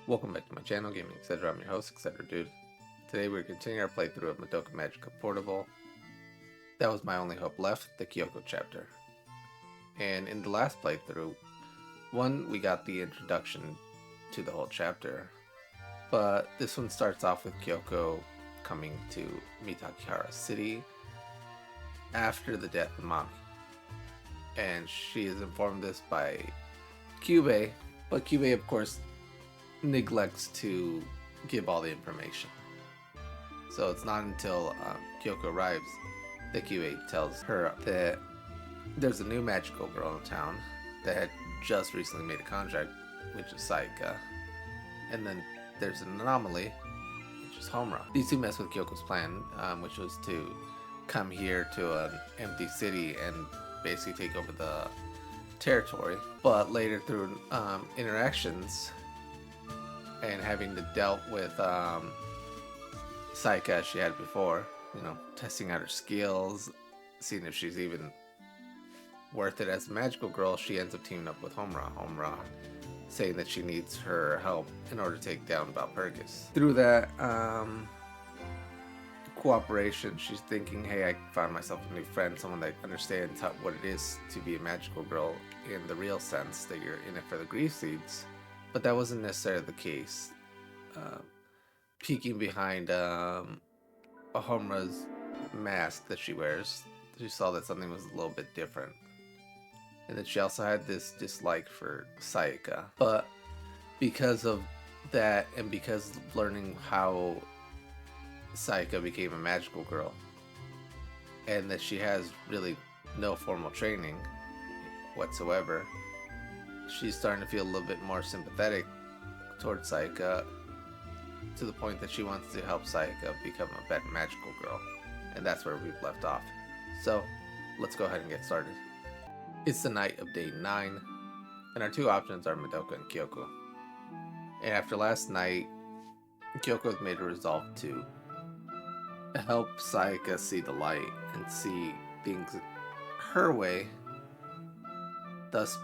Welcome back to my channel, Gaming Etc. I'm your host, Etc. Dude. Today we're continuing our playthrough of Madoka That was my only hope left, the Kyoko chapter. And in the last playthrough, we got the introduction to the whole chapter, but this one starts off with Kyoko coming to Mitakihara City after the death of Mami. And she is informed this by Kyubey, but Kyubey of course neglects to give all the information. So it's not until Kyoko arrives that Kyubey tells her that there's a new magical girl in town that had just recently made a contract, which is Sayaka. And then there's an anomaly, which is Homura. These two mess with Kyoko's plan, which was to come here to an empty city and basically take over the territory. But later through interactions and having to dealt with Sayaka as she had before, testing out her skills, seeing if she's even worth it as a magical girl, she ends up teaming up with Homura, saying that she needs her help in order to take down Valpurgis. Through that cooperation, she's thinking, hey, I found myself a new friend, someone that understands what it is to be a magical girl in the real sense, that you're in it for the grief seeds. But that wasn't necessarily the case. Peeking behind Homura's mask that she wears, she saw that something was a little bit different. And that she also had this dislike for Sayaka. But because of that, and because of learning how Sayaka became a magical girl, and that she has really no formal training whatsoever, she's starting to feel a little bit more sympathetic towards Sayaka, to the point that she wants to help Sayaka become a better magical girl. And that's where we've left off. So let's go ahead and get started. It's the night of day 9, and our two options are Madoka and Kyoko. And after last night, Kyoko has made a resolve to help Sayaka see the light and see things her way, thus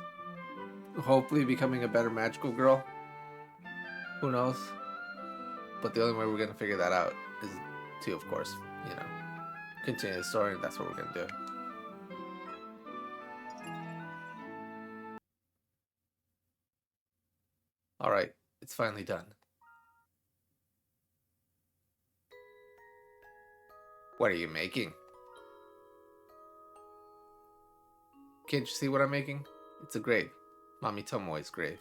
hopefully becoming a better magical girl. Who knows? But the only way we're going to figure that out is to, of course, continue the story, and that's what we're going to do. Alright, it's finally done. What are you making? Can't you see what I'm making? It's a grave. Mami Tomoe's grave.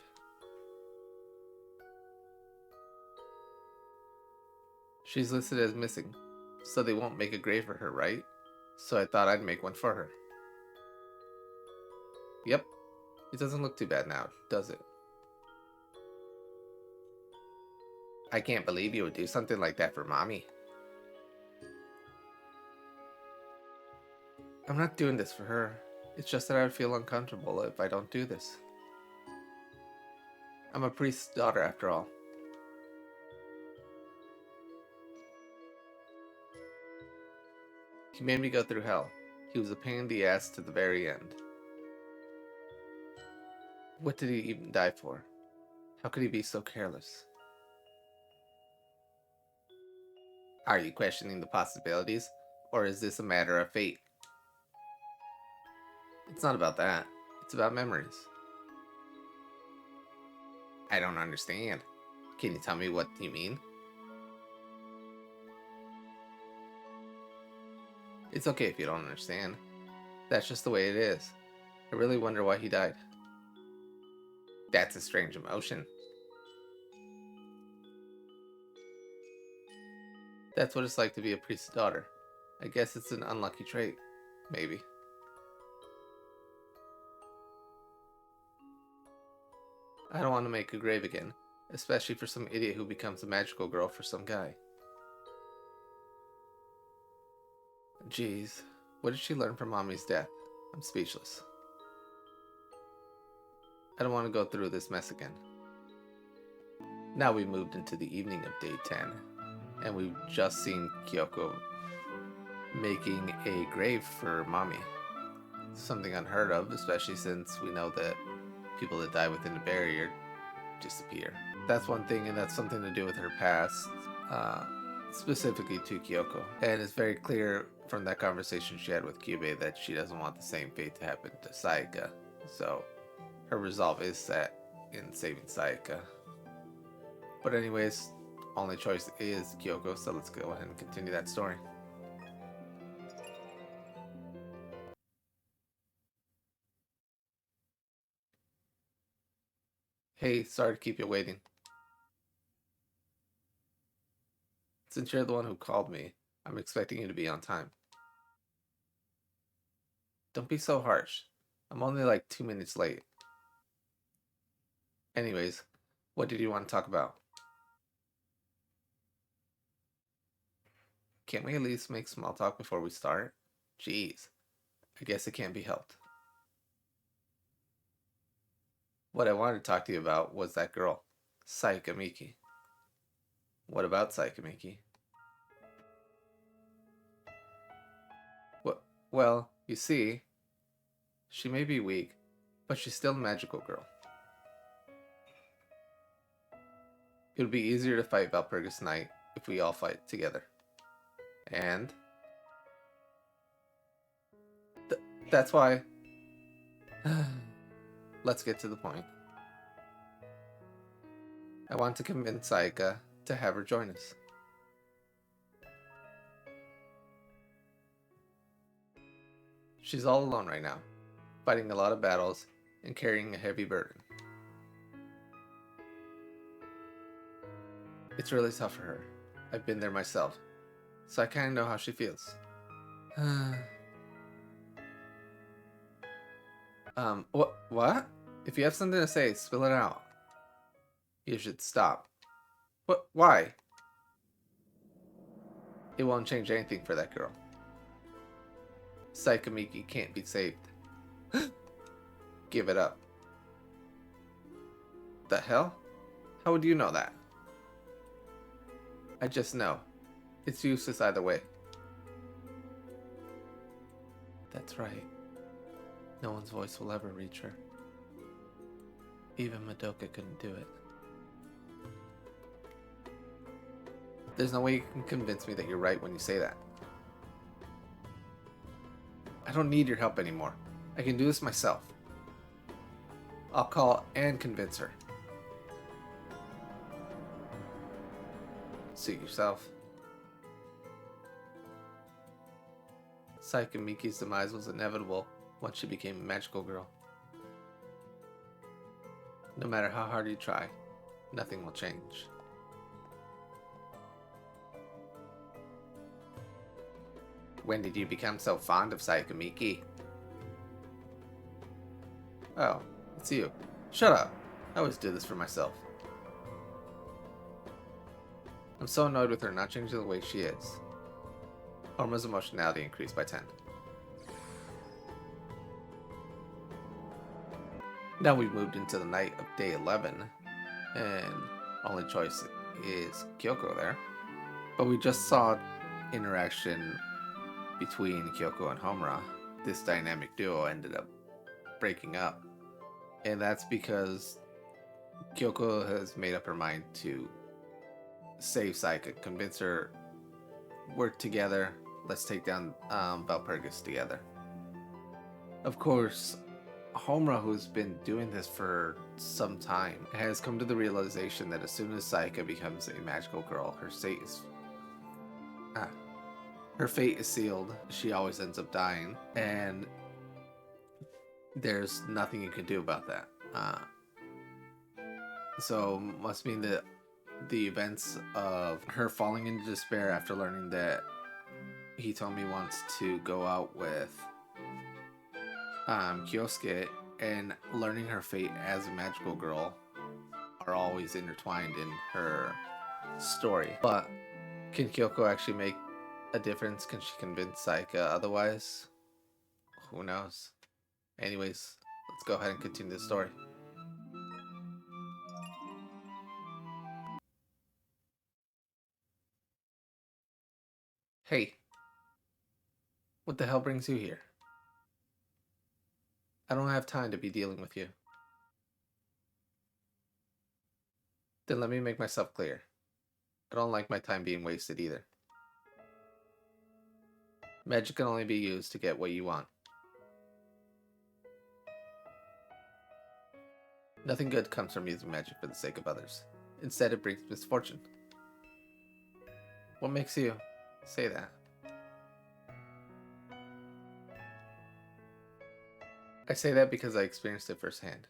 She's listed as missing, so they won't make a grave for her, right? So I thought I'd make one for her. Yep, it doesn't look too bad now, does it? I can't believe you would do something like that for Mami. I'm not doing this for her. It's just that I would feel uncomfortable if I don't do this. I'm a priest's daughter after all. He made me go through hell. He was a pain in the ass to the very end. What did he even die for? How could he be so careless? Are you questioning the possibilities, or is this a matter of fate? It's not about that. It's about memories. I don't understand. Can you tell me what you mean? It's okay if you don't understand. That's just the way it is. I really wonder why he died. That's a strange emotion. That's what it's like to be a priest's daughter. I guess it's an unlucky trait. Maybe. I don't want to make a grave again, especially for some idiot who becomes a magical girl for some guy. Jeez, what did she learn from Mami's death? I'm speechless. I don't want to go through this mess again. Now we moved into the evening of day 10, and we've just seen Kyoko making a grave for Mami. Something unheard of, especially since we know that people that die within the barrier disappear. That's one thing, and that's something to do with her past, uh, specifically to Kyoko. And it's very clear from that conversation she had with Kyubey that she doesn't want the same fate to happen to Sayaka. So her resolve is set in saving Sayaka. But anyways, only choice is Kyoko, so let's go ahead and continue that story. Hey, sorry to keep you waiting. Since you're the one who called me, I'm expecting you to be on time. Don't be so harsh. I'm only like 2 minutes late. Anyways, what did you want to talk about? Can't we at least make small talk before we start? Jeez, I guess it can't be helped. What I wanted to talk to you about was that girl, Sayaka Miki. What about Sayaka Miki? Well, you see, she may be weak, but she's still a magical girl. It would be easier to fight Valpurgis Night if we all fight together. And that's why. Let's get to the point. I want to convince Sayaka to have her join us. She's all alone right now, fighting a lot of battles and carrying a heavy burden. It's really tough for her. I've been there myself, so I kind of know how she feels. What? If you have something to say, spill it out. You should stop. What? Why? It won't change anything for that girl. Sayaka Miki can't be saved. Give it up. The hell? How would you know that? I just know. It's useless either way. That's right. No one's voice will ever reach her. Even Madoka couldn't do it. There's no way you can convince me that you're right when you say that. I don't need your help anymore. I can do this myself. I'll call and convince her. Suit yourself. Sayaka Miki's demise was inevitable once she became a magical girl. No matter how hard you try, nothing will change. When did you become so fond of Sayaka Miki? Oh, it's you. Shut up. I always do this for myself. I'm so annoyed with her not changing the way she is. Homura's emotionality increased by 10. Now we've moved into the night of day 11, and only choice is Kyoko there. But we just saw interaction between Kyoko and Homura. This dynamic duo ended up breaking up. And that's because Kyoko has made up her mind to save Sayaka, convince her, work together, let's take down Valpurgis together. Of course, Homura, who's been doing this for some time, has come to the realization that as soon as Sayaka becomes a magical girl, her fate is sealed. She always ends up dying, and there's nothing you can do about that. So must mean that the events of her falling into despair after learning that Hitomi wants to go out with Kyosuke, and learning her fate as a magical girl are always intertwined in her story. But can Kyoko actually make a difference? Can she convince Sayaka otherwise? Who knows? Anyways, let's go ahead and continue the story. Hey, what the hell brings you here? I don't have time to be dealing with you. Then let me make myself clear. I don't like my time being wasted either. Magic can only be used to get what you want. Nothing good comes from using magic for the sake of others. Instead, it brings misfortune. What makes you say that? I say that because I experienced it firsthand.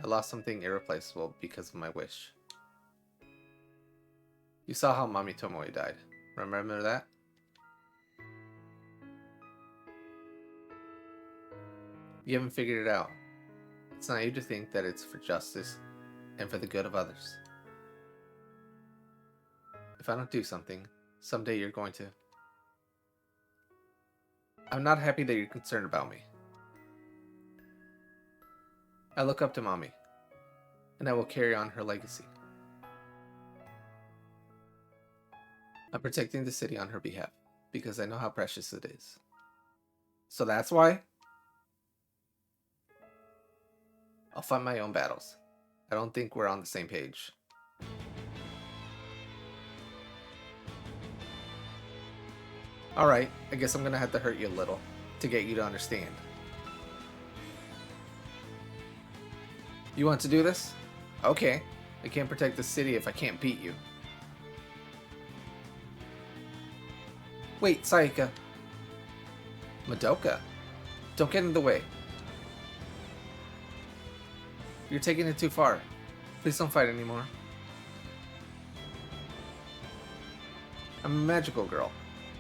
I lost something irreplaceable because of my wish. You saw how Mami Tomoe died. Remember that? You haven't figured it out. It's naive to think that it's for justice and for the good of others. If I don't do something, someday you're going to. I'm not happy that you're concerned about me. I look up to Mami, and I will carry on her legacy. I'm protecting the city on her behalf, because I know how precious it is. So that's why? I'll fight my own battles. I don't think we're on the same page. Alright, I guess I'm gonna have to hurt you a little to get you to understand. You want to do this? Okay. I can't protect the city if I can't beat you. Wait, Sayaka. Madoka. Don't get in the way. You're taking it too far. Please don't fight anymore. I'm a magical girl.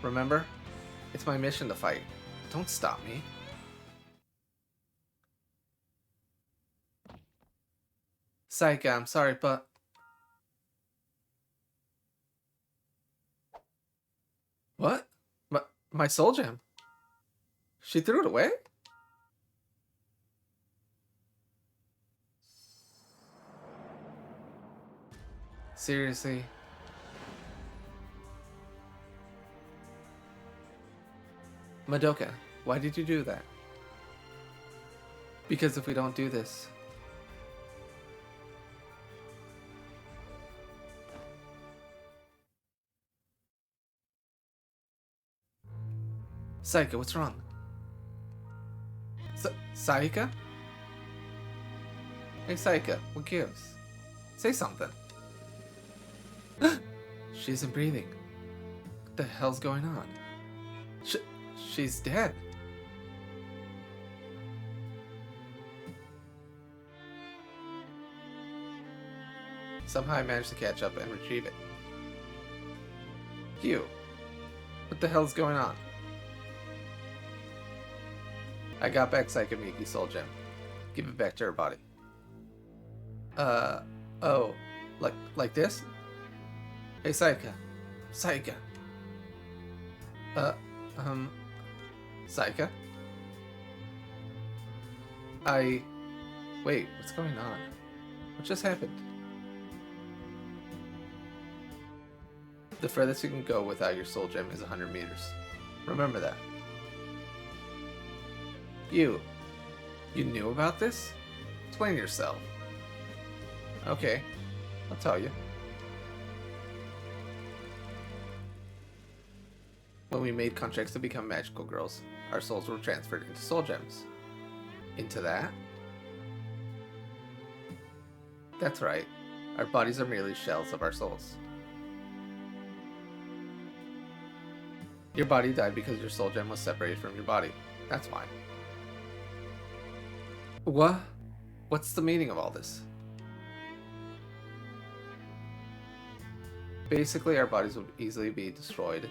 Remember? It's my mission to fight. Don't stop me. Sayaka, I'm sorry, but... What? My soul gem? She threw it away? Seriously? Madoka, why did you do that? Because if we don't do this... Sayaka, what's wrong? Sayaka? Hey Sayaka, what gives? Say something. She isn't breathing. What the hell's going on? She's dead. Somehow I managed to catch up and retrieve it. What the hell's going on? I got back Sayaka Miki's soul gem. Give it back to her body. Oh, like this? Hey Sayaka. Sayaka. Sayaka? Wait, what's going on? What just happened? The furthest you can go without your soul gem is 100 meters. Remember that. You knew about this? Explain yourself. Okay, I'll tell you. When we made contracts to become magical girls, our souls were transferred into soul gems. Into that? That's right. Our bodies are merely shells of our souls. Your body died because your soul gem was separated from your body. That's why. What? What's the meaning of all this? Basically, our bodies would easily be destroyed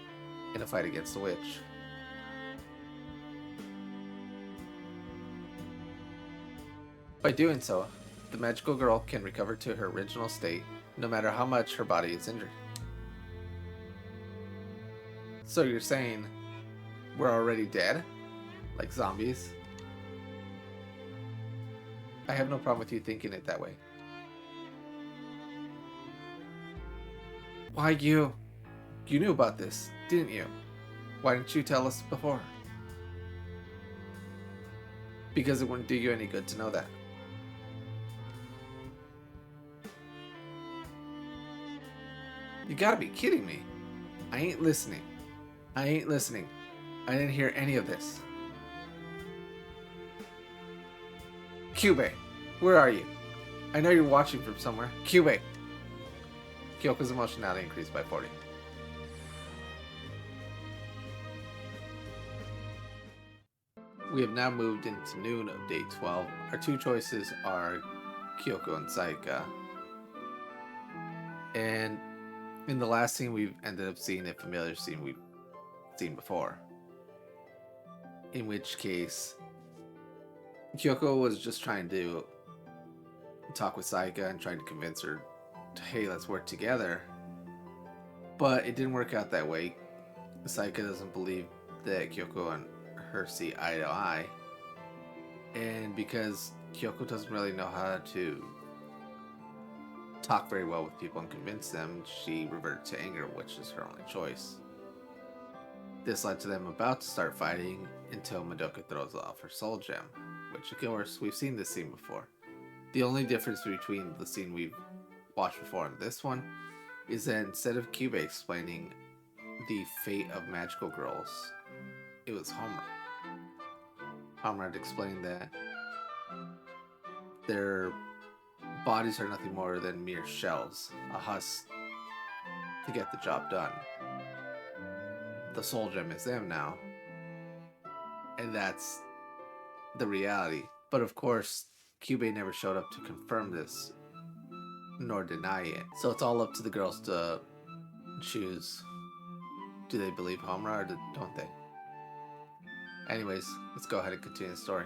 in a fight against the witch. By doing so, the magical girl can recover to her original state no matter how much her body is injured. So you're saying we're already dead? Like zombies? I have no problem with you thinking it that way. Why you? You knew about this, didn't you? Why didn't you tell us before? Because it wouldn't do you any good to know that. You gotta be kidding me. I ain't listening. I ain't listening. I didn't hear any of this. Kyubey, where are you? I know you're watching from somewhere. Kyubey. Kyoko's emotionality increased by 40. We have now moved into noon of day 12. Our two choices are Kyoko and Sayaka. And in the last scene, we've ended up seeing a familiar scene we've seen before. In which case, Kyoko was just trying to talk with Sayaka and trying to convince her to, hey, let's work together. But it didn't work out that way. Sayaka doesn't believe that Kyoko and her see eye to eye. And because Kyoko doesn't really know how to talk very well with people and convince them, she reverted to anger, which is her only choice. This led to them about to start fighting until Madoka throws off her soul gem, which of course we've seen this scene before. The only difference between the scene we've watched before and this one is that instead of Kyubey explaining the fate of magical girls, it was Homura. Homura had explained that their bodies are nothing more than mere shells, a husk to get the job done. The soul gem is them now, and that's the reality. But of course, Kyubey never showed up to confirm this, nor deny it. So it's all up to the girls to choose. Do they believe Homura or don't they? Anyways, let's go ahead and continue the story.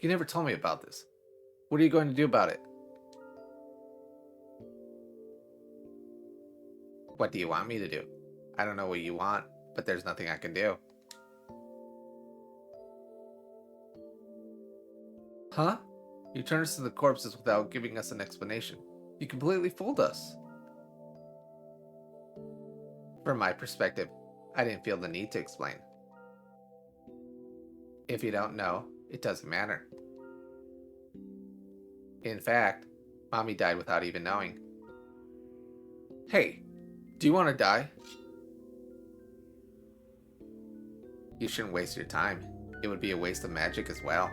You never told me about this. What are you going to do about it? What do you want me to do? I don't know what you want, but there's nothing I can do. Huh? You turned us to the corpses without giving us an explanation. You completely fooled us. From my perspective, I didn't feel the need to explain. If you don't know, it doesn't matter. In fact, Mami died without even knowing. Hey, do you want to die? You shouldn't waste your time. It would be a waste of magic as well.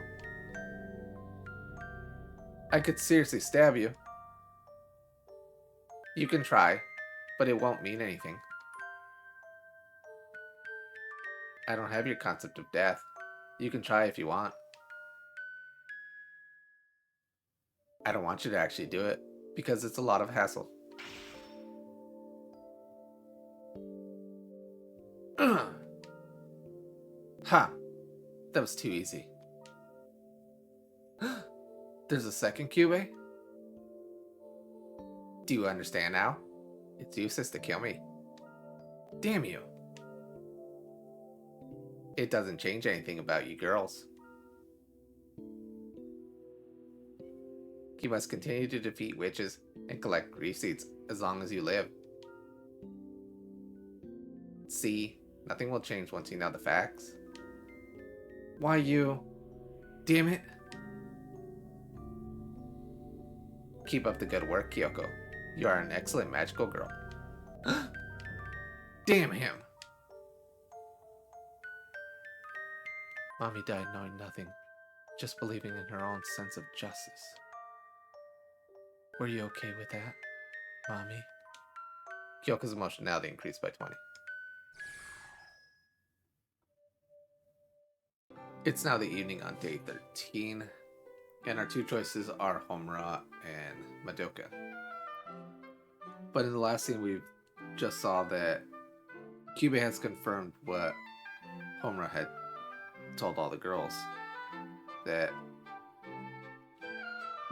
I could seriously stab you. You can try, but it won't mean anything. I don't have your concept of death. You can try if you want. I don't want you to actually do it, because it's a lot of hassle. Ha! That was too easy. There's a second Kyubey? Do you understand now? It's useless to kill me. Damn you. It doesn't change anything about you girls. You must continue to defeat witches and collect grief seeds as long as you live. See, nothing will change once you know the facts. Why you? Damn it. Keep up the good work, Kyoko. You are an excellent magical girl. Damn him! Mami died knowing nothing, just believing in her own sense of justice. Were you okay with that, Mami? Kyoko's emotionality increased by 20. It's now the evening on day 13, and our two choices are Homura and Madoka. But in the last scene, we just saw that Kyubey has confirmed what Homura had told all the girls, that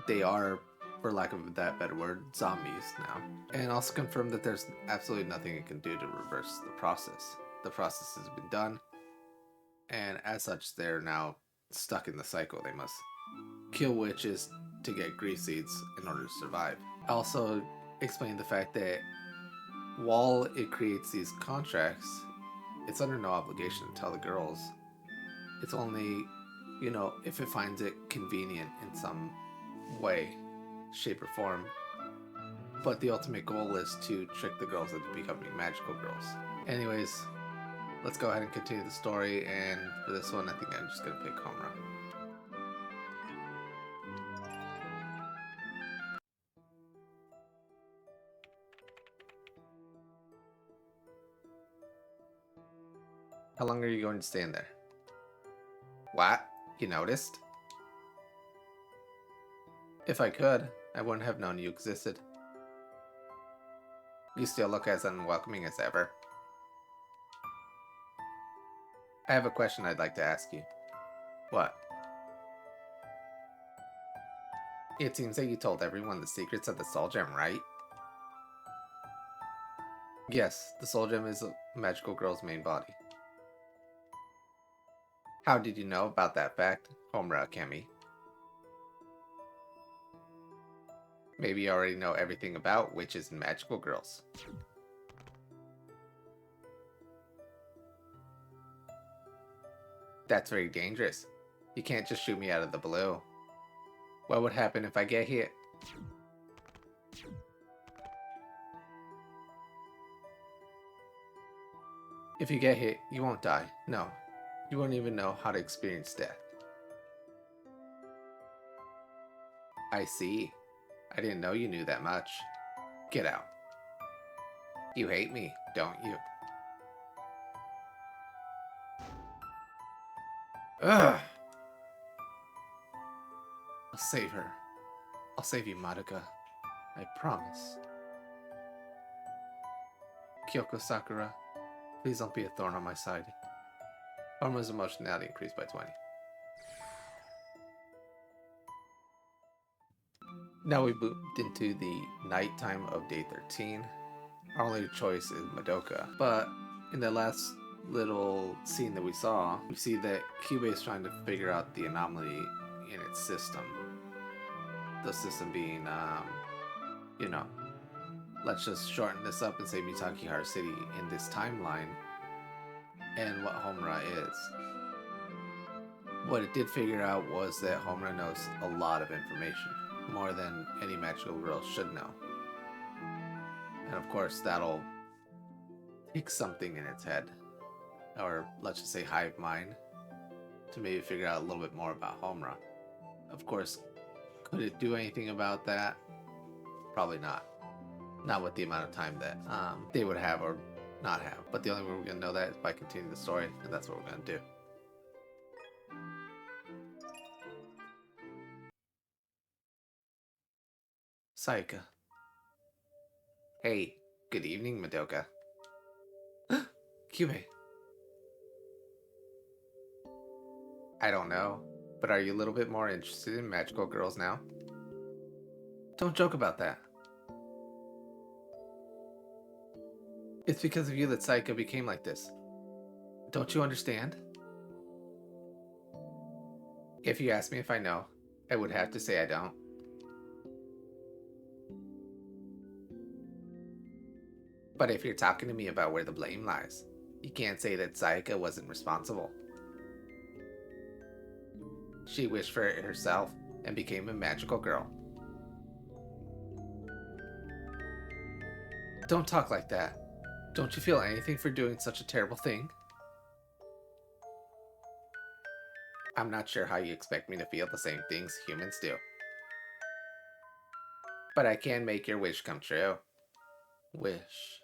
they are, for lack of that better word, zombies now. And also confirmed that there's absolutely nothing it can do to reverse the process. The process has been done, and as such, they're now stuck in the cycle. They must kill witches to get grief seeds in order to survive. Also explained the fact that while it creates these contracts, it's under no obligation to tell the girls. It's only You know, if it finds it convenient in some way, shape, or form. But the ultimate goal is to trick the girls into becoming magical girls. Anyways, let's go ahead and continue the story, and for this one, I think I'm just gonna pick Homura. How long are you going to stay in there? What? You noticed? If I could, I wouldn't have known you existed. You still look as unwelcoming as ever. I have a question I'd like to ask you. What? It seems that you told everyone the secrets of the Soul Gem, right? Yes, the Soul Gem is a magical girl's main body. How did you know about that fact, Homura Akemi? Maybe you already know everything about witches and magical girls. That's very dangerous. You can't just shoot me out of the blue. What would happen if I get hit? If you get hit, you won't die. No, you won't even know how to experience death. I see. I didn't know you knew that much. Get out. You hate me, don't you? Ugh! I'll save her. I'll save you, Madoka. I promise. Kyoko Sakura, please don't be a thorn on my side. Homura's emotionality increased by 20. Now we moved into the nighttime of day 13. Our only choice is Madoka, but in the last little scene that we saw, we see that Kyubey is trying to figure out the anomaly in its system. The system being, you know, let's just shorten this up and say Mitakihara City in this timeline and what Homura is. What it did figure out was that Homura knows a lot of information, more than any magical girl should know. And of course, that'll take something in its head, or let's just say hive mind, to maybe figure out a little bit more about Homura. Of course, could it do anything about that? Probably not. Not with the amount of time that they would have or not have. But the only way we're going to know that is by continuing the story, and that's what we're going to do. Sayaka. Hey, good evening, Madoka. Kyubey. I don't know, but are you a little bit more interested in magical girls now? Don't joke about that. It's because of you that Sayaka became like this. Don't you understand? If you ask me if I know, I would have to say I don't. But if you're talking to me about where the blame lies, you can't say that Sayaka wasn't responsible. She wished for it herself and became a magical girl. Don't talk like that. Don't you feel anything for doing such a terrible thing? I'm not sure how you expect me to feel the same things humans do. But I can make your wish come true. Wish.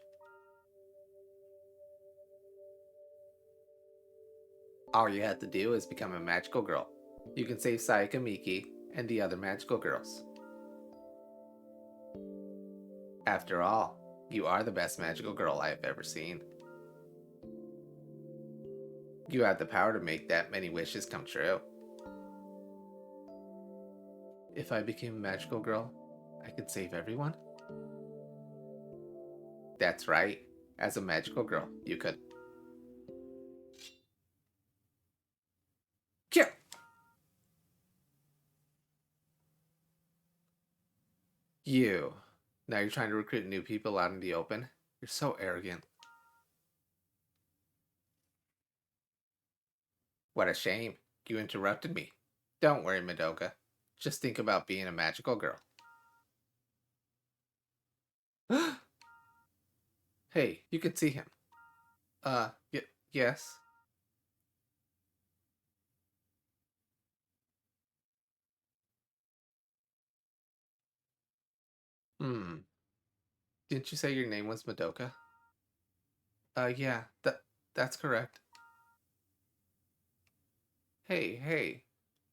All you have to do is become a magical girl. You can save Sayaka Miki and the other magical girls. After all, you are the best magical girl I have ever seen. You have the power to make that many wishes come true. If I became a magical girl, I could save everyone? That's right. As a magical girl, you could. Kyup! You. Now you're trying to recruit new people out in the open? You're so arrogant. What a shame. You interrupted me. Don't worry, Madoka. Just think about being a magical girl. Hey, you can see him. Yes. Hmm. Didn't you say your name was Madoka? Yeah, that's correct. Hey.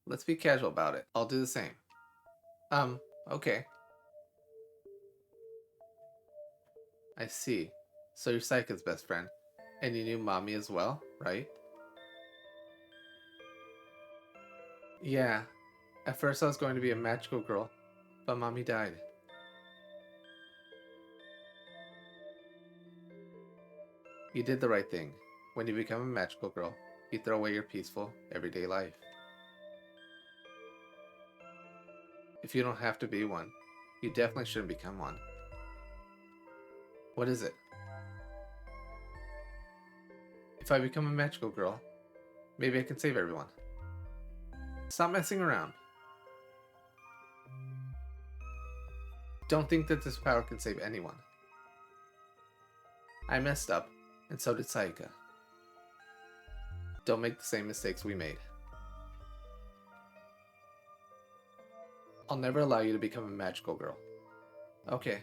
Let's be casual about it. I'll do the same. Okay. I see. So you're Sayaka's best friend. And you knew Mami as well, right? Yeah. At first I was going to be a magical girl, but Mami died. You did the right thing. When you become a magical girl, you throw away your peaceful, everyday life. If you don't have to be one, you definitely shouldn't become one. What is it? If I become a magical girl, maybe I can save everyone. Stop messing around. Don't think that this power can save anyone. I messed up, and so did Sayaka. Don't make the same mistakes we made. I'll never allow you to become a magical girl. Okay.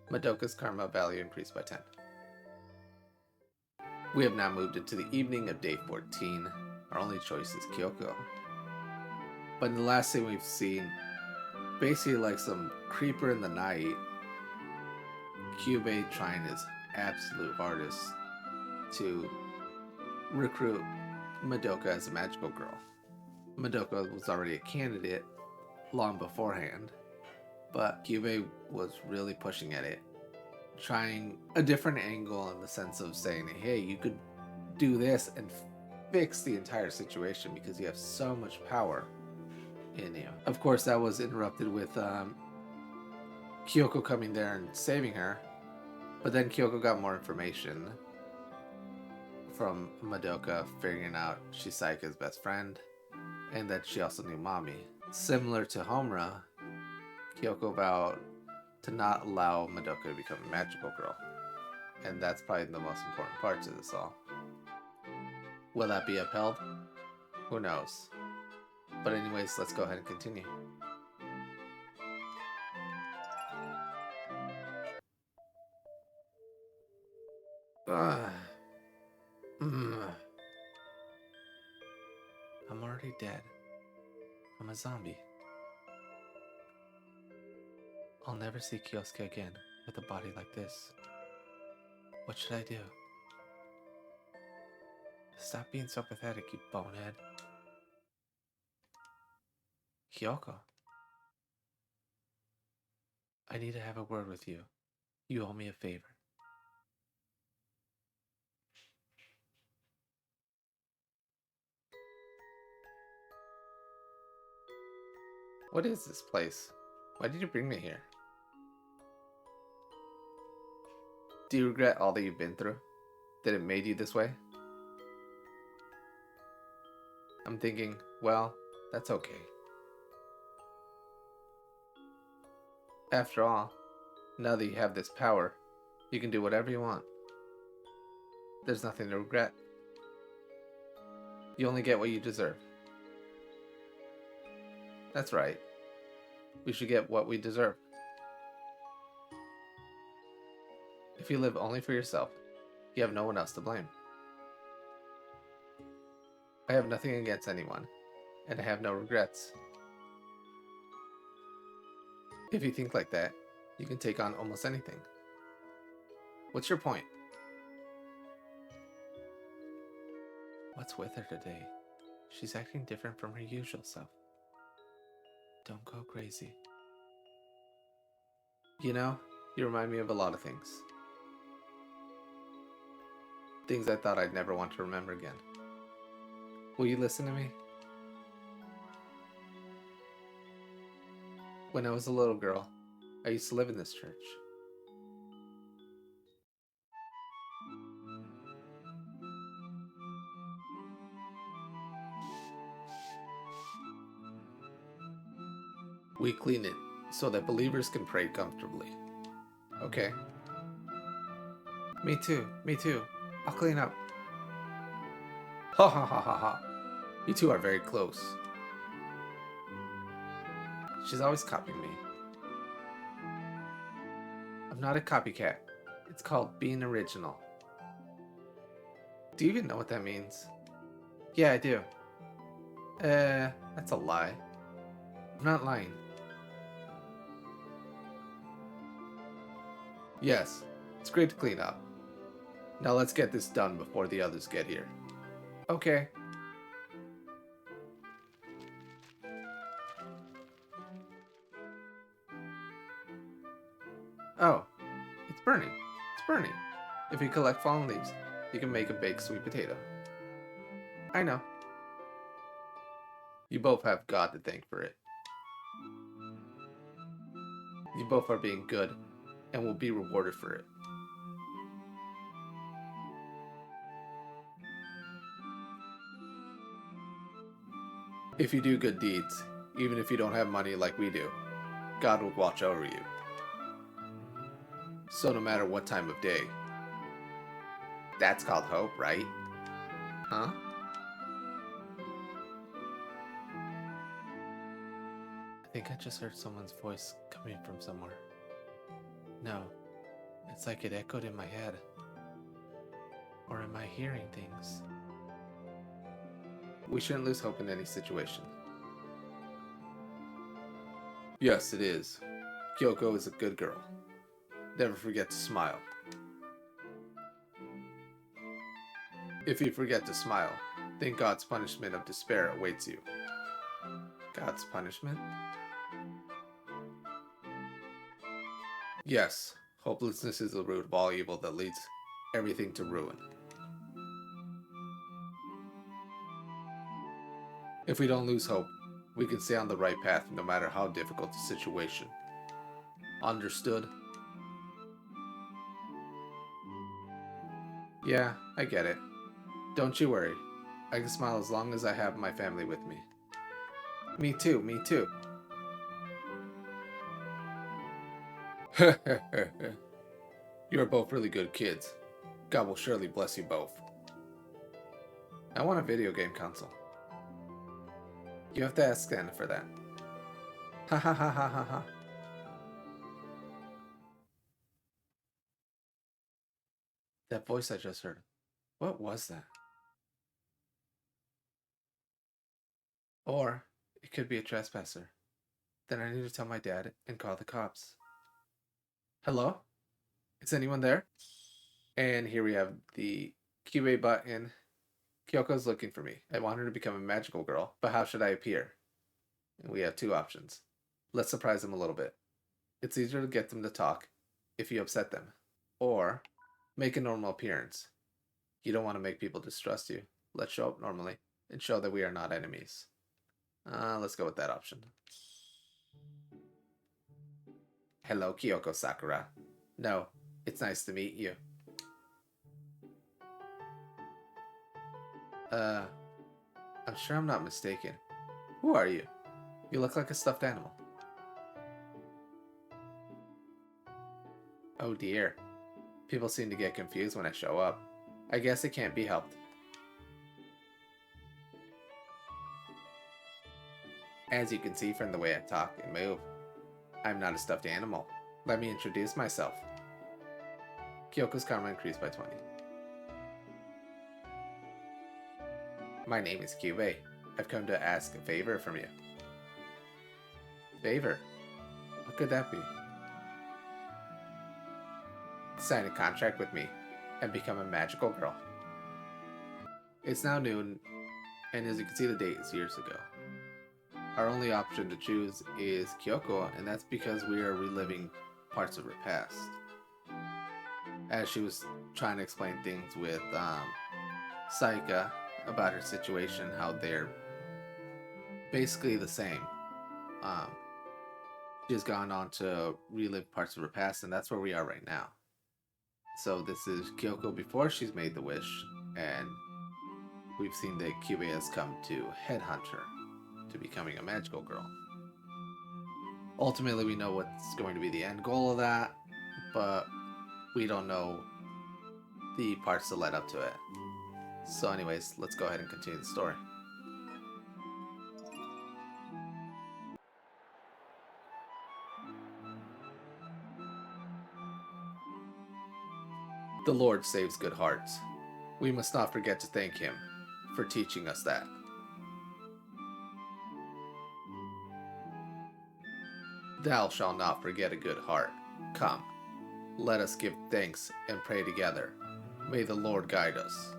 Madoka's karma value increased by 10. We have now moved into the evening of day 14. Our only choice is Kyoko. But in the last scene we've seen, basically like some creeper in the night, Kyubey trying his absolute hardest to recruit Madoka as a magical girl. Madoka was already a candidate long beforehand, but Kyubey was really pushing at it, trying a different angle in the sense of saying, hey, you could do this and fix the entire situation because you have so much power in you. Of course, that was interrupted with Kyoko coming there and saving her, but then Kyoko got more information from Madoka, figuring out she's Sayaka's best friend, and that she also knew Mami. Similar to Homura, Kyoko vowed to not allow Madoka to become a magical girl, and that's probably the most important part to this all. Will that be upheld? Who knows? But anyways, let's go ahead and continue. I'm already dead. I'm a zombie. I'll never see Kyosuke again with a body like this. What should I do? Stop being so pathetic, you bonehead. Kyoko. I need to have a word with you. You owe me a favor. What is this place? Why did you bring me here? Do you regret all that you've been through? That it made you this way? I'm thinking, well, that's okay. After all, now that you have this power, you can do whatever you want. There's nothing to regret. You only get what you deserve. That's right. We should get what we deserve. If you live only for yourself, you have no one else to blame. I have nothing against anyone, and I have no regrets. If you think like that, you can take on almost anything. What's your point? What's with her today? She's acting different from her usual self. Don't go crazy. You know, you remind me of a lot of things. Things I thought I'd never want to remember again. Will you listen to me? When I was a little girl, I used to live in this church. We clean it so that believers can pray comfortably. Okay. Me too, me too. I'll clean up. Ha ha ha ha ha. You two are very close. She's always copying me. I'm not a copycat. It's called being original. Do you even know what that means? Yeah, I do. That's a lie. I'm not lying. Yes, it's great to clean up. Now let's get this done before the others get here. Okay. Oh, it's burning. It's burning. If you collect fallen leaves, you can make a baked sweet potato. I know. You both have God to thank for it. You both are being good and will be rewarded for it. If you do good deeds, even if you don't have money like we do, God will watch over you. So no matter what time of day. That's called hope, right? Huh? I think I just heard someone's voice coming from somewhere. No, it's like it echoed in my head. Or am I hearing things? We shouldn't lose hope in any situation. Yes, it is. Kyoko is a good girl. Never forget to smile. If you forget to smile, then God's punishment of despair awaits you. God's punishment? Yes, hopelessness is the root of all evil that leads everything to ruin. If we don't lose hope, we can stay on the right path no matter how difficult the situation. Understood? Yeah, I get it. Don't you worry. I can smile as long as I have my family with me. Me too, me too. You are both really good kids. God will surely bless you both. I want a video game console. You have to ask Santa for that. Ha ha ha ha ha ha. That voice I just heard. What was that? Or it could be a trespasser. Then I need to tell my dad and call the cops. Hello? Is anyone there? And here we have the Kyubey button. Kyoko's looking for me. I want her to become a magical girl, but how should I appear? And we have two options. Let's surprise them a little bit. It's easier to get them to talk if you upset them. Or make a normal appearance. You don't want to make people distrust you. Let's show up normally and show that we are not enemies. Let's go with that option. Hello, Kyoko Sakura. No, it's nice to meet you. I'm sure I'm not mistaken. Who are you? You look like a stuffed animal. Oh dear. People seem to get confused when I show up. I guess it can't be helped. As you can see from the way I talk and move, I'm not a stuffed animal. Let me introduce myself. Kyoko's karma increased by 20. My name is Kyubey. I've come to ask a favor from you. Favor? What could that be? Sign a contract with me and become a magical girl. It's now noon, and as you can see, the date is years ago. Our only option to choose is Kyoko, and that's because we are reliving parts of her past. As she was trying to explain things with Sayaka about her situation, how they're basically the same. She's gone on to relive parts of her past, and that's where we are right now. So this is Kyoko before she's made the wish, and we've seen that Kyubey has come to headhunt her to becoming a magical girl. Ultimately, we know what's going to be the end goal of that, but we don't know the parts that led up to it. So anyways, let's go ahead and continue the story. The Lord saves good hearts. We must not forget to thank Him for teaching us that. Thou shalt not forget a good heart. Come, let us give thanks and pray together. May the Lord guide us.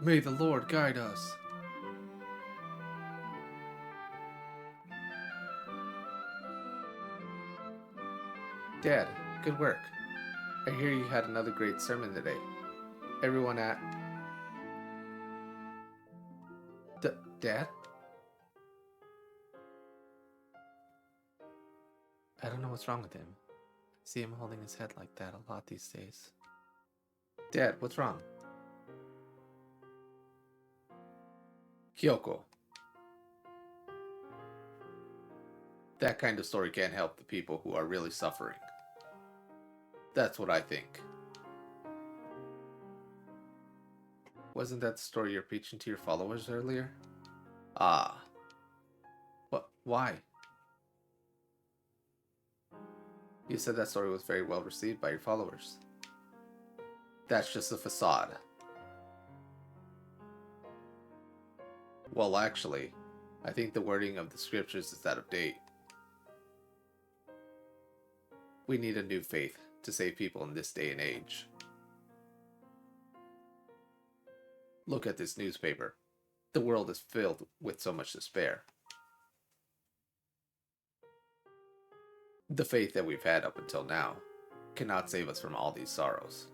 May the Lord guide us. Dad, good work. I hear you had another great sermon today. Everyone at... Dad? I don't know what's wrong with him. I see him holding his head like that a lot these days. Dad, what's wrong? Kyoko. That kind of story can't help the people who are really suffering. That's what I think. Wasn't that the story you're preaching to your followers earlier? Ah. What? Why? You said that story was very well received by your followers. That's just a facade. Well, actually, I think the wording of the scriptures is out of date. We need a new faith to save people in this day and age. Look at this newspaper. The world is filled with so much despair. The faith that we've had up until now cannot save us from all these sorrows.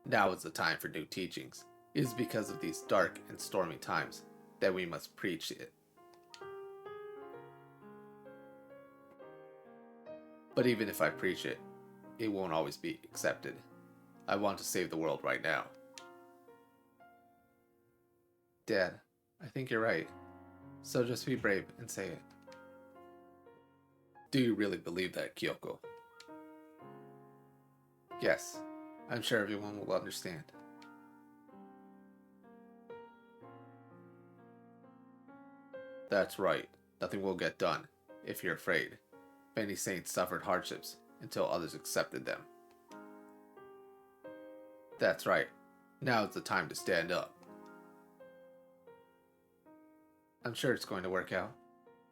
Now is the time for new teachings. It is because of these dark and stormy times that we must preach it. But even if I preach it, it won't always be accepted. I want to save the world right now. Dad, I think you're right. So just be brave and say it. Do you really believe that, Kyoko? Yes, I'm sure everyone will understand. That's right. Nothing will get done if you're afraid. Many saints suffered hardships until others accepted them. That's right. Now is the time to stand up. I'm sure it's going to work out,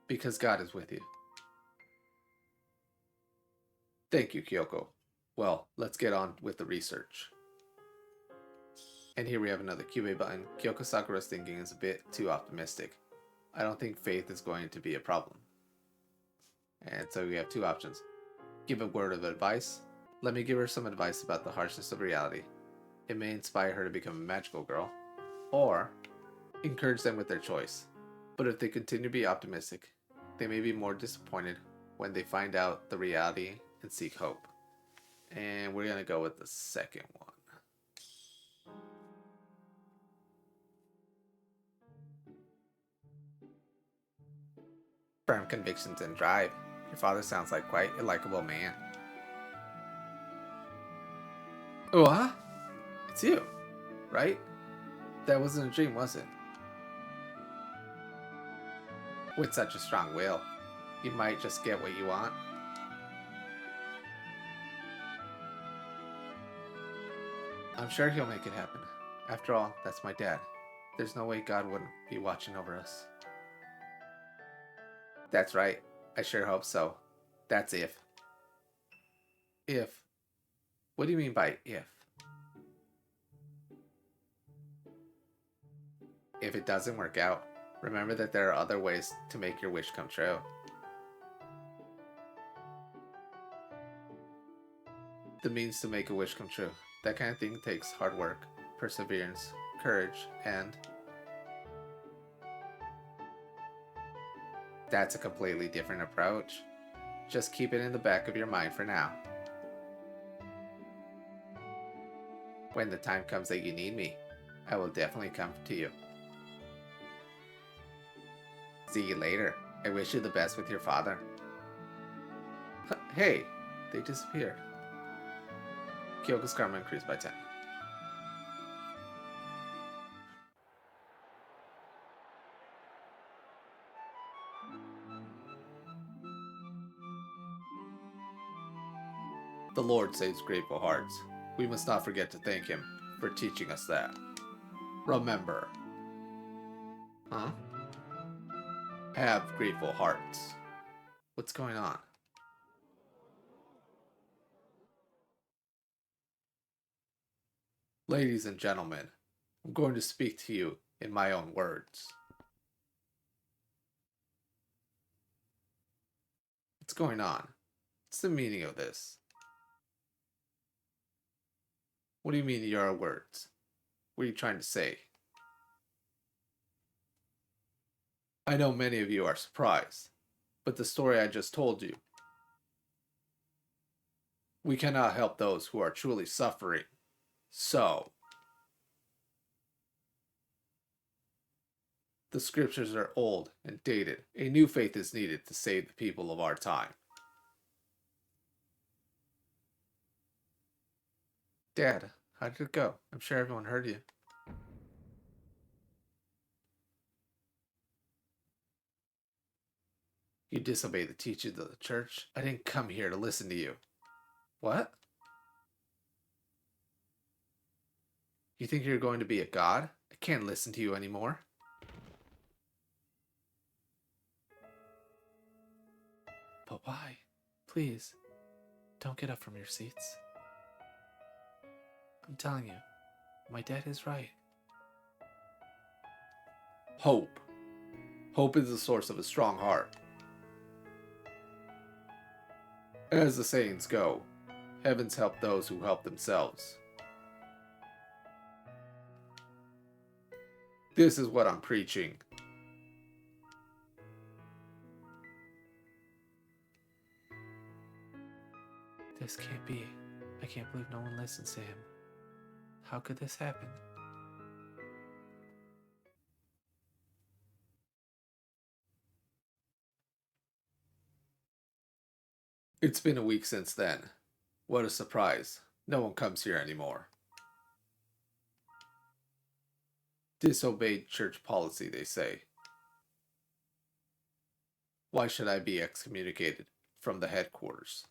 because God is with you. Thank you, Kyoko. Well, let's get on with the research. And here we have another Kyubey button. Kyoko Sakura's thinking is a bit too optimistic. I don't think faith is going to be a problem. And so we have two options. Give a word of advice. Let me give her some advice about the harshness of reality. It may inspire her to become a magical girl. Or encourage them with their choice. But if they continue to be optimistic, they may be more disappointed when they find out the reality and seek hope. And we're going to go with the second one. Firm convictions and drive. Your father sounds like quite a likable man. What? It's you, right? That wasn't a dream, was it? With such a strong will, you might just get what you want. I'm sure he'll make it happen. After all, that's my dad. There's no way God wouldn't be watching over us. That's right. I sure hope so. That's if. If? What do you mean by if? If it doesn't work out, remember that there are other ways to make your wish come true. The means to make a wish come true. That kind of thing takes hard work, perseverance, courage, and... That's a completely different approach. Just keep it in the back of your mind for now. When the time comes that you need me, I will definitely come to you. See you later. I wish you the best with your father. Hey, they disappeared. Kyoko's karma increased by 10. The Lord saves grateful hearts. We must not forget to thank him for teaching us that. Remember. Huh? Have grateful hearts. What's going on? Ladies and gentlemen, I'm going to speak to you in my own words. What's going on? What's the meaning of this? What do you mean your words? What are you trying to say? I know many of you are surprised, but the story I just told you. We cannot help those who are truly suffering. So, the scriptures are old and dated. A new faith is needed to save the people of our time. Dad, how did it go? I'm sure everyone heard you. You disobey the teachings of the church. I didn't come here to listen to you. What? You think you're going to be a god? I can't listen to you anymore. But why? Please, don't get up from your seats. I'm telling you, my dad is right. Hope. Hope is the source of a strong heart. As the sayings go, heavens help those who help themselves. This is what I'm preaching. This can't be. I can't believe no one listens to him. How could this happen? It's been a week since then. What a surprise. No one comes here anymore. Disobeyed church policy, they say. Why should I be excommunicated from the headquarters?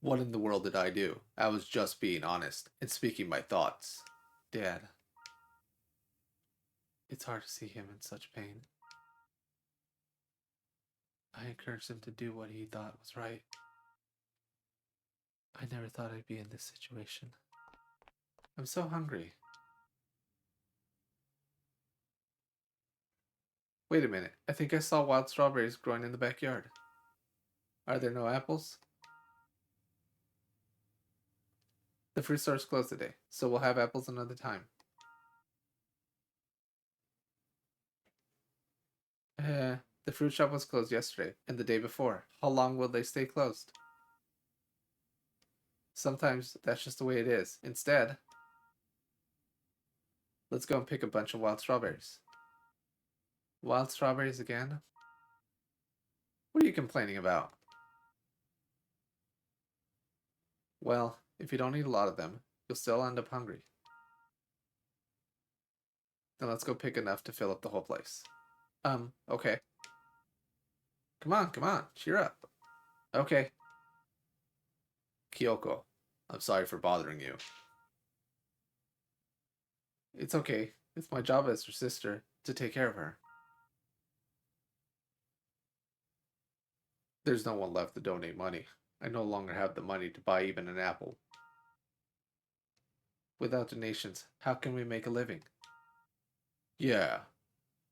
What in the world did I do? I was just being honest and speaking my thoughts. Dad. It's hard to see him in such pain. I encouraged him to do what he thought was right. I never thought I'd be in this situation. I'm so hungry. Wait a minute. I think I saw wild strawberries growing in the backyard. Are there no apples? The fruit store's closed today, so we'll have apples another time. The fruit shop was closed yesterday and the day before. How long will they stay closed? Sometimes that's just the way it is. Instead, let's go and pick a bunch of wild strawberries. Wild strawberries again? What are you complaining about? Well, if you don't eat a lot of them, you'll still end up hungry. Then let's go pick enough to fill up the whole place. Okay. Come on, cheer up. Okay. Kyoko, I'm sorry for bothering you. It's okay. It's my job as her sister to take care of her. There's no one left to donate money. I no longer have the money to buy even an apple. Without donations, how can we make a living? Yeah,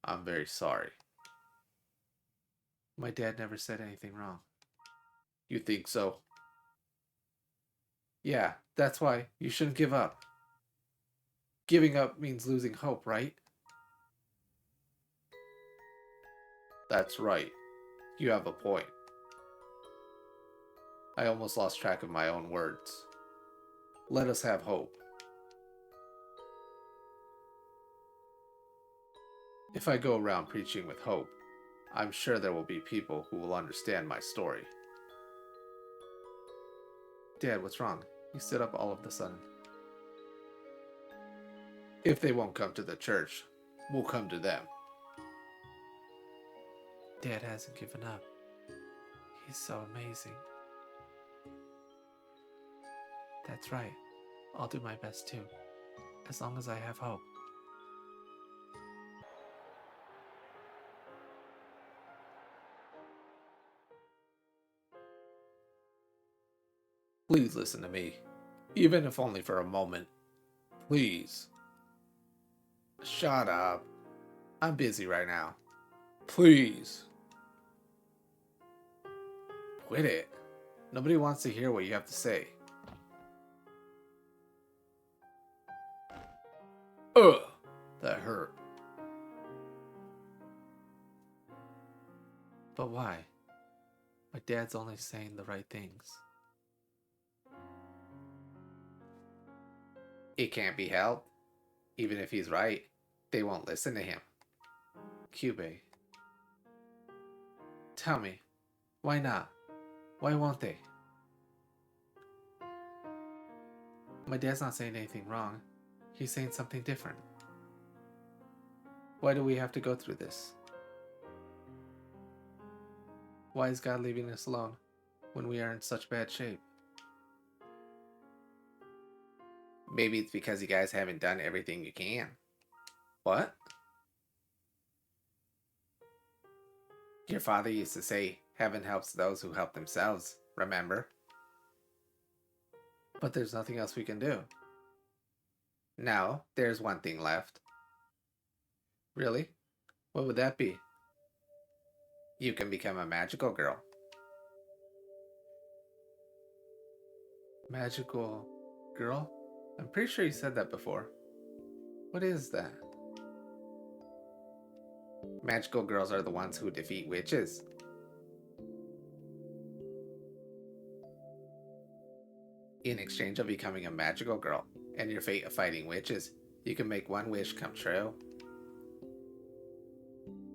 I'm very sorry. My dad never said anything wrong. You think so? Yeah, that's why you shouldn't give up. Giving up means losing hope, right? That's right. You have a point. I almost lost track of my own words. Let us have hope. If I go around preaching with hope, I'm sure there will be people who will understand my story. Dad, what's wrong? You stood up all of a sudden. If they won't come to the church, we'll come to them. Dad hasn't given up. He's so amazing. That's right. I'll do my best too, as long as I have hope. Please listen to me, even if only for a moment. Please. Shut up. I'm busy right now. Please. Quit it. Nobody wants to hear what you have to say. Ugh, that hurt. But why? My dad's only saying the right things. It can't be helped. Even if he's right, they won't listen to him. Kyubey. Tell me, why not? Why won't they? My dad's not saying anything wrong. He's saying something different. Why do we have to go through this? Why is God leaving us alone when we are in such bad shape? Maybe it's because you guys haven't done everything you can. What? Your father used to say, heaven helps those who help themselves, remember? But there's nothing else we can do. No, there's one thing left. Really? What would that be? You can become a magical girl. Magical girl? I'm pretty sure you said that before. What is that? Magical girls are the ones who defeat witches. In exchange of becoming a magical girl and your fate of fighting witches, you can make one wish come true.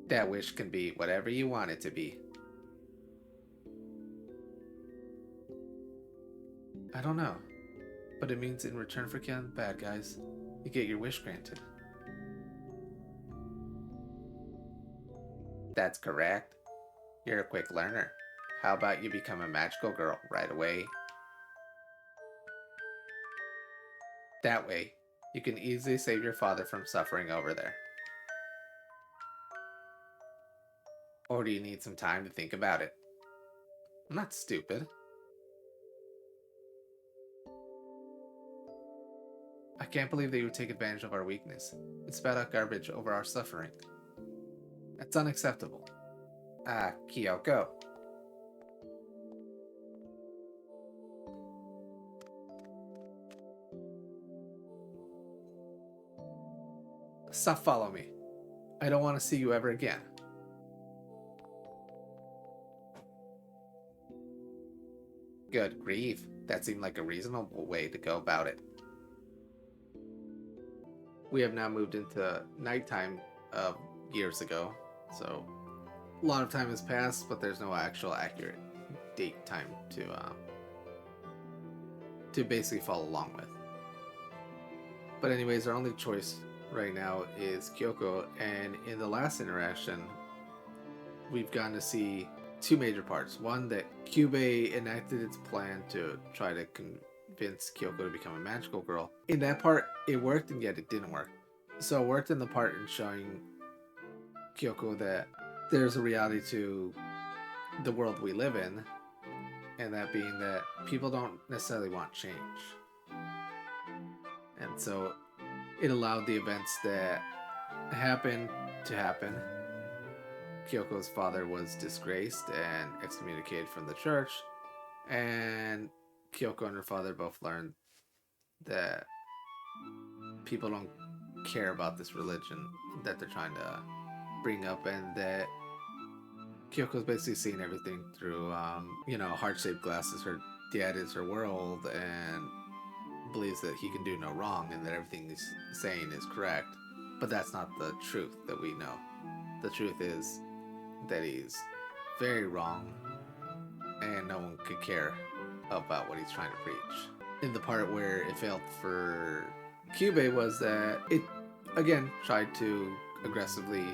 That wish can be whatever you want it to be. I don't know, but it means in return for killing bad guys, you get your wish granted. That's correct. You're a quick learner. How about you become a magical girl right away? That way, you can easily save your father from suffering over there. Or do you need some time to think about it? I'm not stupid. I can't believe that you would take advantage of our weakness and spat out garbage over our suffering. That's unacceptable. Kyoko. Stop following me. I don't want to see you ever again. Good grief. That seemed like a reasonable way to go about it. We have now moved into nighttime years ago, so a lot of time has passed, but there's no actual accurate date time to basically follow along with. But anyways, our only choice right now is Kyoko, and in the last interaction, we've gotten to see two major parts. One, that Kyubey enacted its plan to try to convince Kyoko to become a magical girl. In that part, it worked, and yet it didn't work. So it worked in the part in showing Kyoko that there's a reality to the world we live in, and that being that people don't necessarily want change. And so it allowed the events that happened to happen. Kyoko's father was disgraced and excommunicated from the church, and Kyoko and her father both learned that people don't care about this religion that they're trying to bring up, and that Kyoko's basically seeing everything through, heart-shaped glasses. Her dad is her world, and believes that he can do no wrong, and that everything he's saying is correct. But that's not the truth that we know. the truth is that he's very wrong and no one could care about what he's trying to preach. In the part where it failed for Kyubey was that it, again, tried to aggressively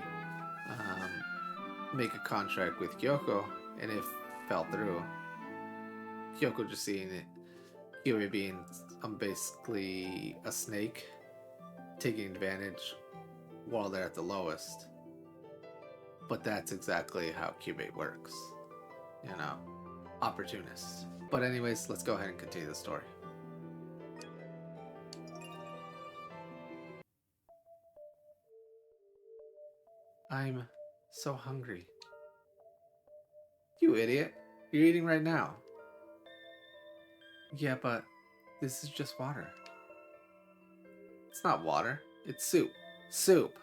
make a contract with Kyoko, and it fell through. Kyoko just seeing it, Kyubey being basically a snake, taking advantage while they're at the lowest. But that's exactly how Kyubey works. You know, opportunist. But anyways, let's go ahead and continue the story. I'm so hungry. You idiot. You're eating right now. Yeah, but this is just water. It's not water. It's soup. Soup.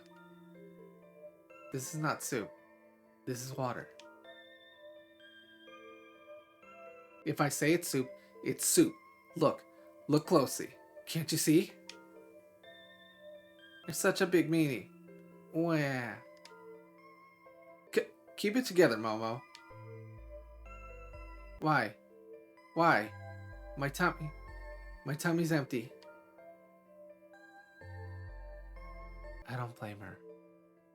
This is not soup. This is water. If I say it's soup, it's soup. Look. Look closely. Can't you see? You're such a big meanie. Wah. Keep it together, Momo. Why? Why? My tummy's empty. I don't blame her.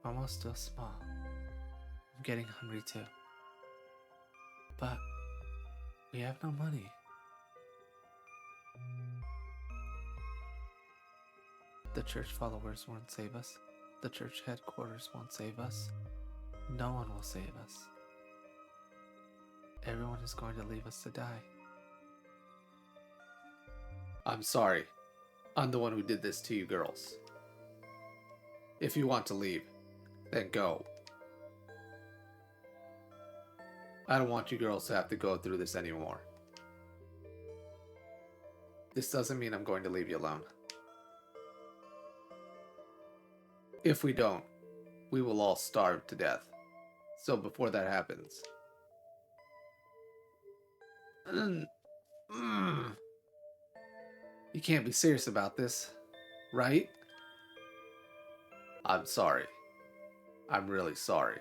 Momo's still small. I'm getting hungry too. But we have no money. The church followers won't save us. The church headquarters won't save us. No one will save us. Everyone is going to leave us to die. I'm sorry. I'm the one who did this to you girls. If you want to leave, then go. I don't want you girls to have to go through this anymore. This doesn't mean I'm going to leave you alone. If we don't, we will all starve to death. So before that happens... You can't be serious about this, right? I'm sorry. I'm really sorry.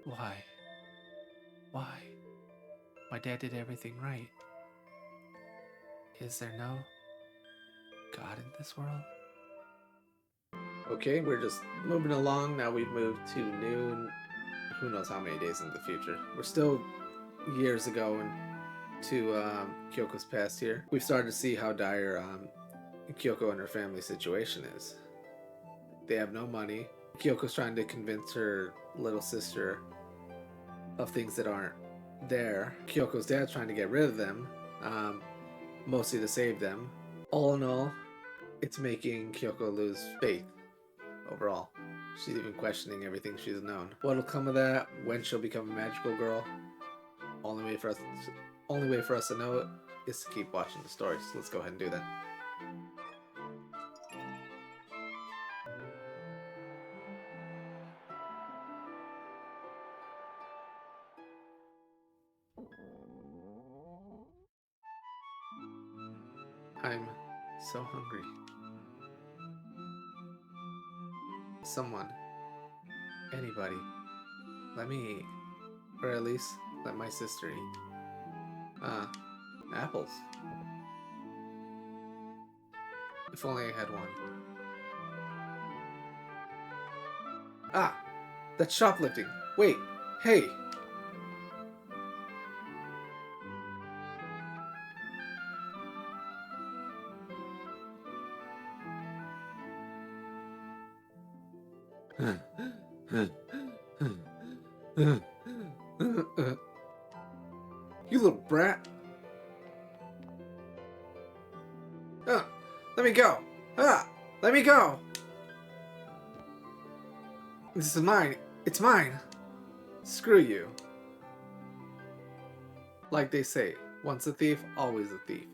Why? Why? My dad did everything right. Is there no God in this world? Okay, we're just moving along. Now we've moved to noon. Who knows how many days in the future. We're still years ago into Kyoko's past here. We've started to see how dire Kyoko and her family situation is. They have no money. Kyoko's trying to convince her little sister of things that aren't there. Kyoko's dad's trying to get rid of them, mostly to save them. All in all, it's making Kyoko lose faith overall. She's even questioning everything she's known. What'll come of that? When she'll become a magical girl? Only way for us to know it is to keep watching the story. So let's go ahead and do that. I'm so hungry. Someone, anybody, let me eat. Or at least, let my sister eat. Apples. If only I had one. Ah! That's shoplifting! Wait! Hey! You little brat! Let me go! Let me go! This is mine. It's mine. Screw you. Like they say, once a thief, always a thief.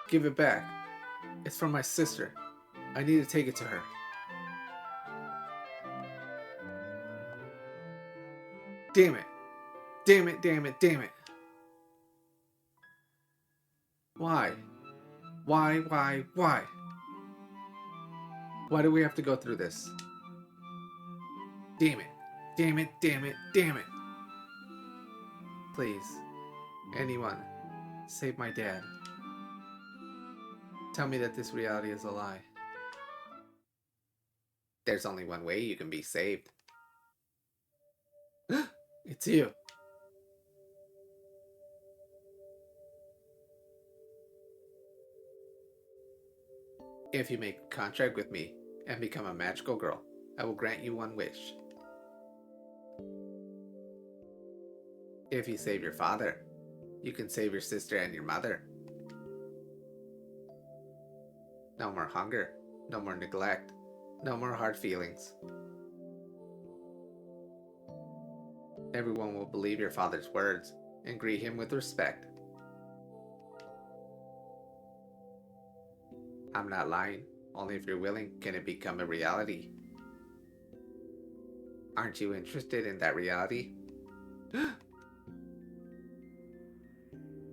Give it back. It's from my sister. I need to take it to her. Damn it. Damn it, damn it, damn it. Why? Why? Why? Why do we have to go through this? Damn it. Damn it, damn it, damn it. Please, anyone, save my dad. Tell me that this reality is a lie. There's only one way you can be saved. It's you. If you make a contract with me and become a magical girl, I will grant you one wish. If you save your father, you can save your sister and your mother. No more hunger, no more neglect, no more hard feelings. Everyone will believe your father's words and greet him with respect. I'm not lying. Only if you're willing can it become a reality. Aren't you interested in that reality?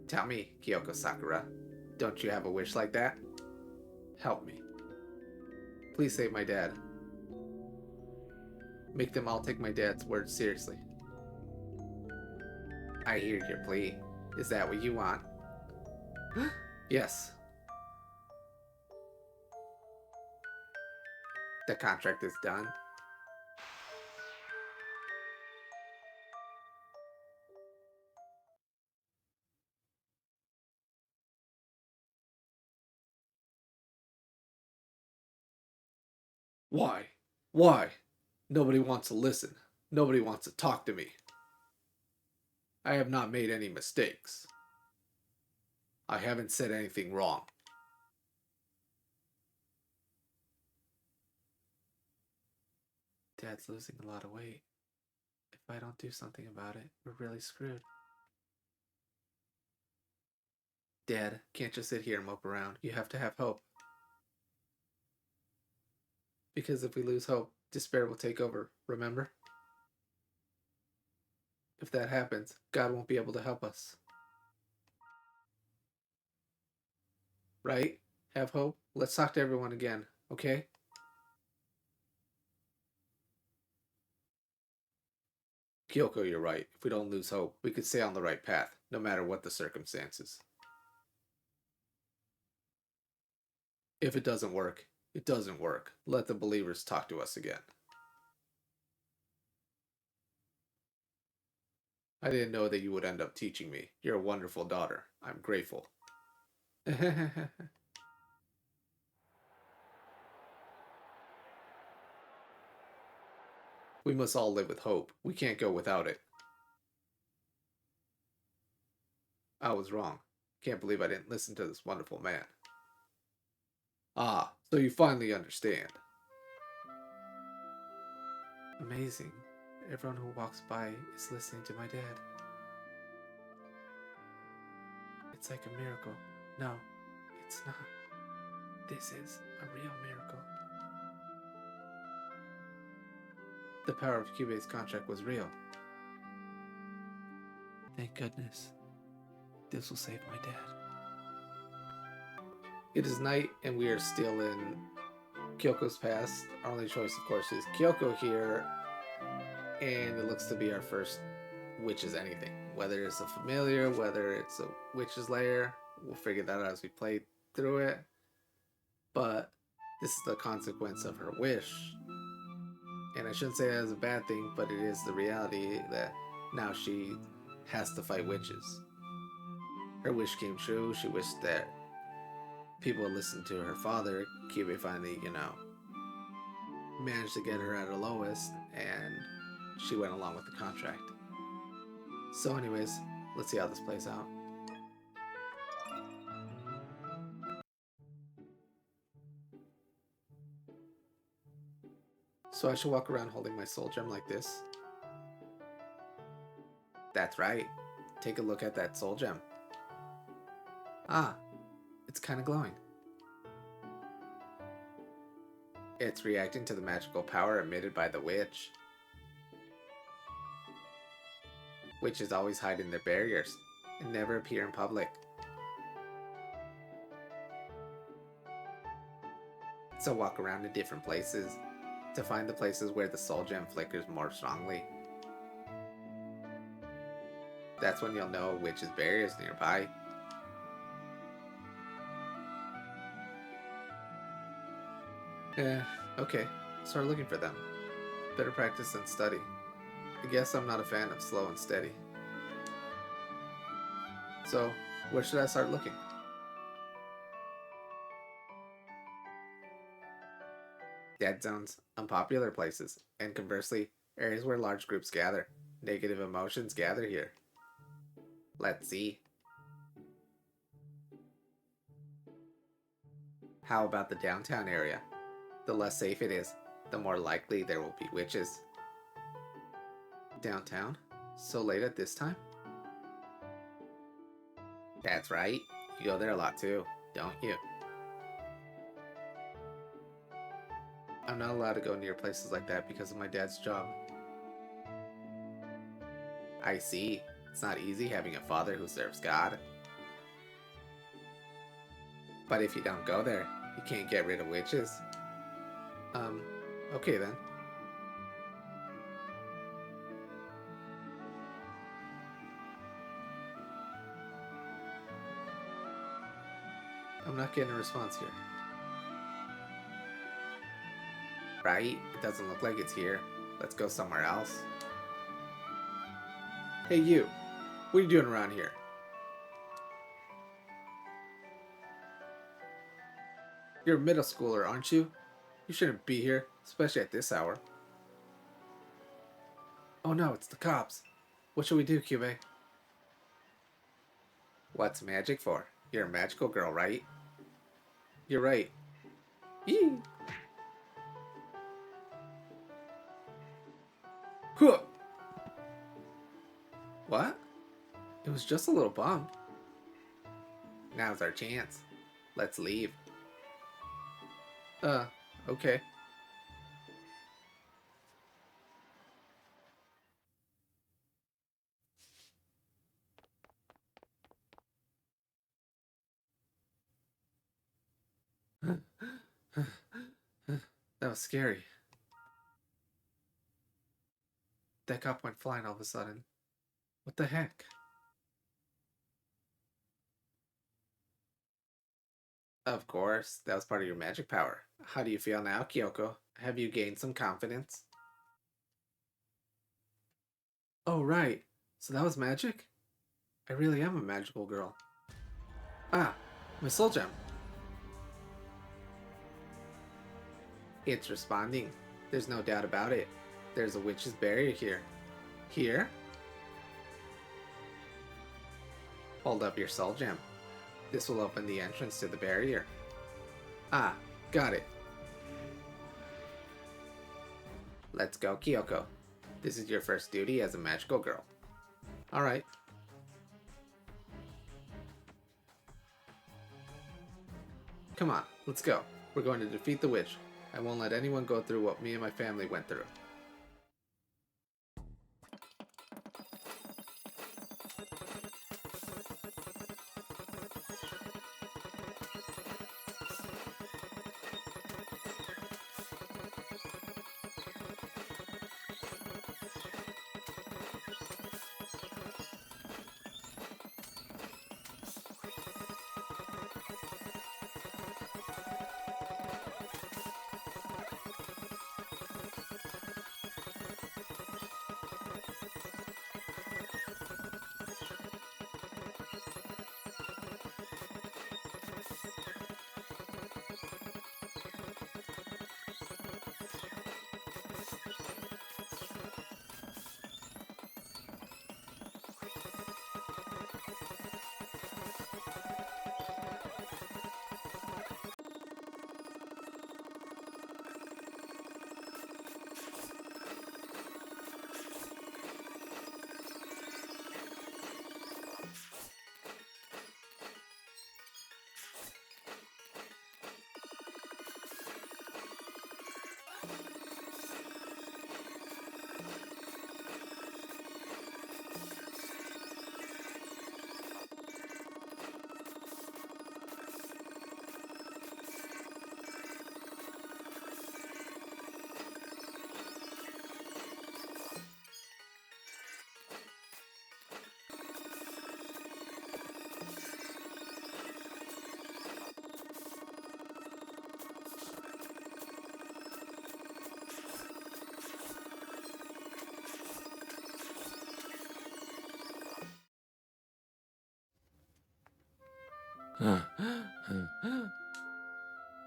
Tell me, Kyoko Sakura, don't you have a wish like that? Help me. Please save my dad. Make them all take my dad's words seriously. I hear your plea. Is that what you want? Yes. The contract is done. Why? Why? Nobody wants to listen. Nobody wants to talk to me. I have not made any mistakes. I haven't said anything wrong. Dad's losing a lot of weight. If I don't do something about it, we're really screwed. Dad, can't just sit here and mope around. You have to have hope. Because if we lose hope, despair will take over, remember? If that happens, God won't be able to help us. Right? Have hope? Let's talk to everyone again, okay? Kyoko, you're right. If we don't lose hope, we could stay on the right path, no matter what the circumstances. If it doesn't work, it doesn't work. Let the believers talk to us again. I didn't know that you would end up teaching me. You're a wonderful daughter. I'm grateful. We must all live with hope. We can't go without it. I was wrong. Can't believe I didn't listen to this wonderful man. Ah, so you finally understand. Amazing. Everyone who walks by is listening to my dad. It's like a miracle. No, it's not. This is a real miracle. The power of Kyubey's contract was real. Thank goodness. This will save my dad. It is night and we are still in Kyoko's past. Our only choice, of course, is Kyoko here. And it looks to be our first witch's anything. Whether it's a familiar, whether it's a witch's lair, we'll figure that out as we play through it. But this is the consequence of her wish. And I shouldn't say that as a bad thing, but it is the reality that now she has to fight witches. Her wish came true. She wished that people would listen to her father. Kyubey finally, managed to get her at her lowest, and she went along with the contract. So anyways, let's see how this plays out. So I should walk around holding my soul gem like this. That's right. Take a look at that soul gem. Ah, it's kind of glowing. It's reacting to the magical power emitted by the witch. Witches always hide in their barriers and never appear in public. So walk around to different places to find the places where the soul gem flickers more strongly. That's when you'll know which is barriers nearby. Okay. Start looking for them. Better practice than study. I guess I'm not a fan of slow and steady. So, where should I start looking? Dead zones, unpopular places, and conversely, areas where large groups gather. Negative emotions gather here. Let's see. How about the downtown area? The less safe it is, the more likely there will be witches. Downtown? So late at this time? That's right. You go there a lot too, don't you? I'm not allowed to go near places like that because of my dad's job. I see. It's not easy having a father who serves God. But if you don't go there, you can't get rid of witches. Okay then. I'm not getting a response here. Right? It doesn't look like it's here. Let's go somewhere else. Hey you! What are you doing around here? You're a middle schooler, aren't you? You shouldn't be here, especially at this hour. Oh no, it's the cops. What should we do, Kyubey? What's magic for? You're a magical girl, right? You're right. Yee! Huh! What? It was just a little bump. Now's our chance. Let's leave. Okay. That was scary. That cop went flying all of a sudden. What the heck? Of course, that was part of your magic power. How do you feel now, Kyoko? Have you gained some confidence? Oh, right. So that was magic? I really am a magical girl. Ah, my soul gem. It's responding. There's no doubt about it. There's a witch's barrier here. Here? Hold up your soul gem. This will open the entrance to the barrier. Ah, got it. Let's go, Kyoko. This is your first duty as a magical girl. Alright. Come on, let's go. We're going to defeat the witch. I won't let anyone go through what me and my family went through.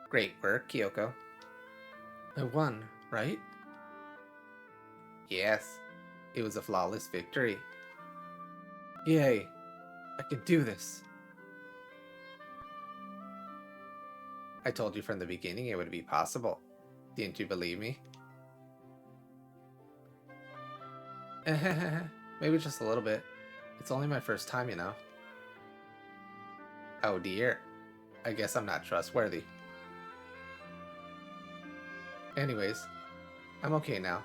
Great work, Kyoko. I won, right? Yes, it was a flawless victory. Yay, I can do this. I told you from the beginning it would be possible. Didn't you believe me? Maybe just a little bit. It's only my first time, you know. Oh dear. I guess I'm not trustworthy. Anyways, I'm okay now.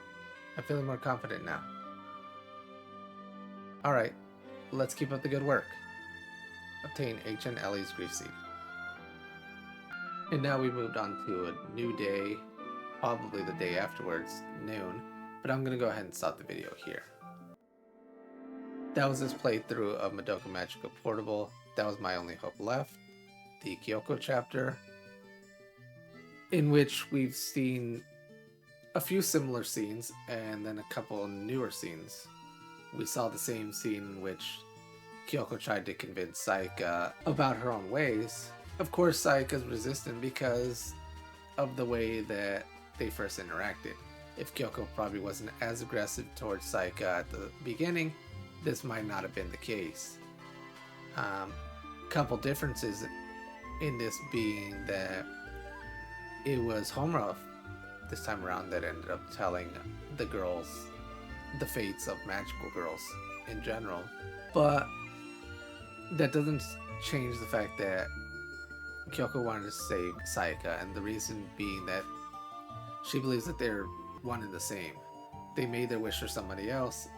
I'm feeling more confident now. Alright, let's keep up the good work. Obtain H and Elly's grief seed. And now we moved on to a new day, probably the day afterwards, noon, but I'm gonna go ahead and stop the video here. That was this playthrough of Madoka Magica Portable. That was my only hope left, the Kyoko chapter, in which we've seen a few similar scenes and then a couple newer scenes. We saw the same scene in which Kyoko tried to convince Sayaka about her own ways. Of course, Sayaka's resistant because of the way that they first interacted. If Kyoko probably wasn't as aggressive towards Sayaka at the beginning, this might not have been the case. Couple differences in this being that it was Homura this time around that ended up telling the girls the fates of magical girls in general. But that doesn't change the fact that Kyoko wanted to save Sayaka, and the reason being that she believes that they're one and the same. They made their wish for somebody else,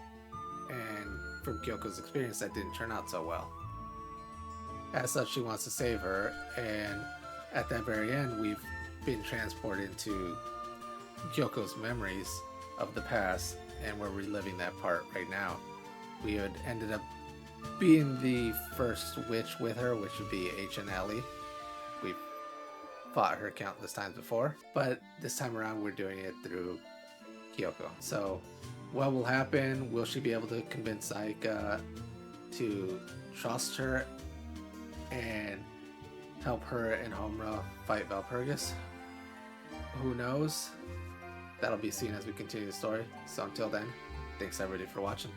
and from Kyoko's experience, that didn't turn out so well. As such, she wants to save her, and at that very end, we've been transported into Kyoko's memories of the past, and we're reliving that part right now. We had ended up being the first witch with her, which would be H and Elly. We've fought her countless times before, but this time around we're doing it through Kyoko. So what will happen? Will she be able to convince Sayaka to trust her and help her and Homura fight Valpurgis? Who knows? That'll be seen as we continue the story. So until then, thanks everybody for watching.